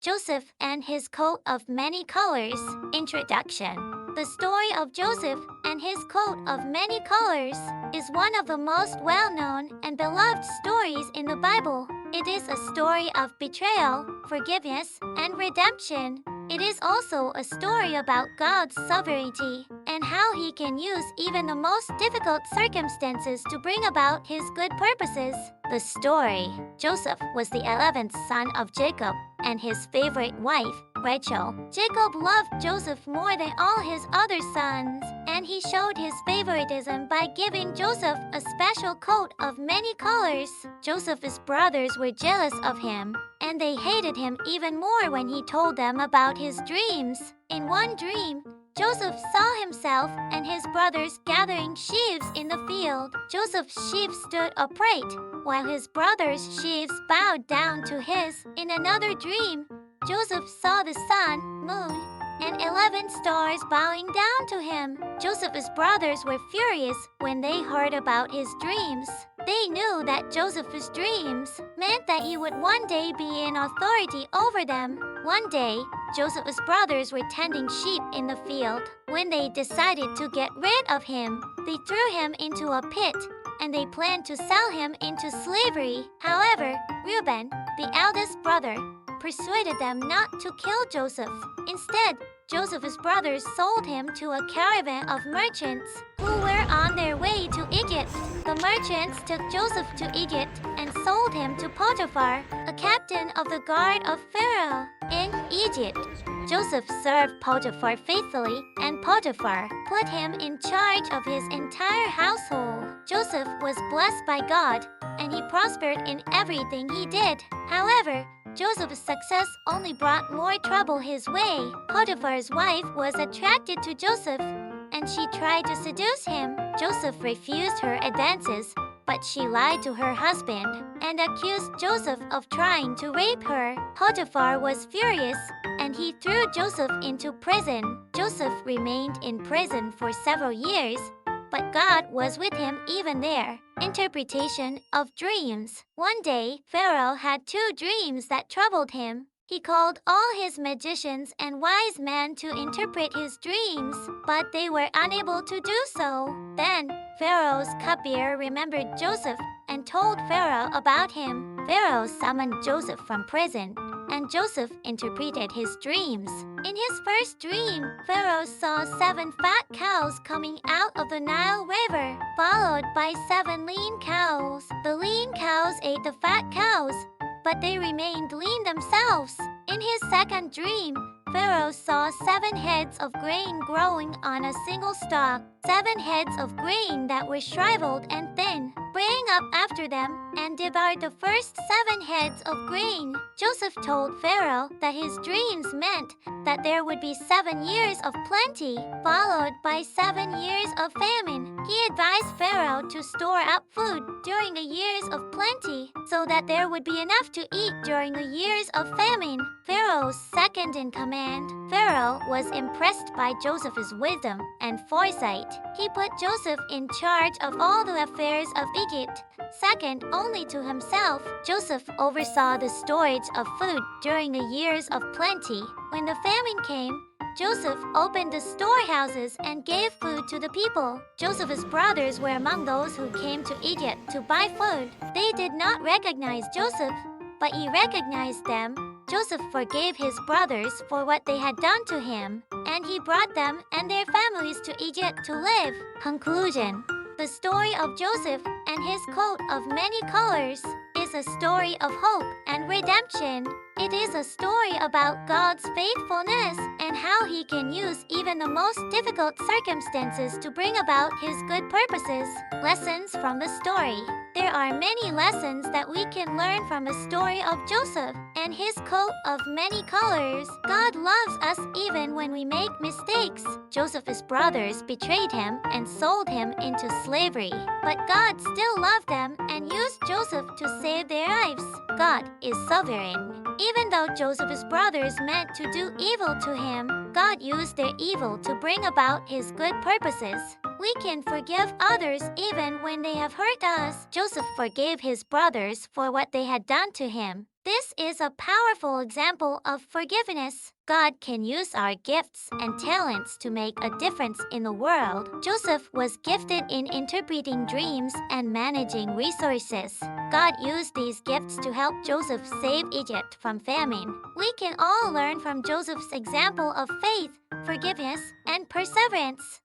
Joseph and his coat of many colors. Introduction. The story of Joseph and his coat of many colors is one of the most well-known and beloved stories in the Bible. It is a story of betrayal, forgiveness, and redemption. It is also a story about God's sovereignty and how He can use even the most difficult circumstances to bring about His good purposes. The story. Joseph was the 11th son of Jacob and his favorite wife, Rachel. Jacob loved Joseph more than all his other sons, and he showed his favoritism by giving Joseph a special coat of many colors. Joseph's brothers were jealous of him, and they hated him even more when he told them about his dreams. In one dream, Joseph saw himself and his brothers gathering sheaves in the field. Joseph's sheaves stood upright, while his brothers' sheaves bowed down to his. In another dream, Joseph saw the sun, moon, and 11 stars bowing down to him. Joseph's brothers were furious when they heard about his dreams. They knew that Joseph's dreams meant that he would one day be in authority over them. One day, Joseph's brothers were tending sheep in the field. When they decided to get rid of him, they threw him into a pit, and they planned to sell him into slavery. However, Reuben, the eldest brother, persuaded them not to kill Joseph. Instead, Joseph's brothers sold him to a caravan of merchants who were on their way to Egypt. The merchants took Joseph to Egypt and sold him to Potiphar, a captain of the guard of Pharaoh in Egypt. Joseph served Potiphar faithfully, and Potiphar put him in charge of his entire household. Joseph was blessed by God, and he prospered in everything he did. However, Joseph's success only brought more trouble his way. Potiphar's wife was attracted to Joseph, and she tried to seduce him. Joseph refused her advances, but she lied to her husband and accused Joseph of trying to rape her. Potiphar was furious, and he threw Joseph into prison. Joseph remained in prison for several years, but God was with him even there. Interpretation of dreams. One day, Pharaoh had 2 dreams that troubled him. He called all his magicians and wise men to interpret his dreams, but they were unable to do so. Then, Pharaoh's cupbearer remembered Joseph and told Pharaoh about him. Pharaoh summoned Joseph from prison, and Joseph interpreted his dreams. In his first dream, Pharaoh saw 7 fat cows coming out of the Nile River, followed by 7 lean cows. The lean cows ate the fat cows, but they remained lean themselves. In his second dream, Pharaoh saw 7 heads of grain growing on a single stalk. 7 heads of grain that were shriveled and thin sprang up after them and devoured the first 7 heads of grain. Joseph told Pharaoh that his dreams meant that there would be 7 years of plenty, followed by 7 years of famine. He advised Pharaoh to store up food during the years of plenty so that there would be enough to eat during the years of famine. Pharaoh's second in command, Pharaoh was impressed by Joseph's wisdom and foresight. He put Joseph in charge of all the affairs of Egypt, second only to himself. Joseph oversaw the storage of food during the years of plenty. When the famine came, Joseph opened the storehouses and gave food to the people. Joseph's brothers were among those who came to Egypt to buy food. They did not recognize Joseph, but he recognized them. Joseph forgave his brothers for what they had done to him, and he brought them and their families to Egypt to live. Conclusion. The story of Joseph and his coat of many colors is a story of hope and redemption. It is a story about God's faithfulness and how He can use even the most difficult circumstances to bring about His good purposes. Lessons from the story. There are many lessons that we can learn from the story of Joseph and his coat of many colors. God loves us even when we make mistakes. Joseph's brothers betrayed him and sold him into slavery, but God still loved them and used Joseph to save their lives. God is sovereign. Even though Joseph's brothers meant to do evil to him, God used their evil to bring about His good purposes. We can forgive others even when they have hurt us. Joseph forgave his brothers for what they had done to him, This is a powerful example of forgiveness. God can use our gifts and talents to make a difference in the world. Joseph was gifted in interpreting dreams and managing resources. God used these gifts to help Joseph save Egypt from famine. We can all learn from Joseph's example of faith, forgiveness, and perseverance.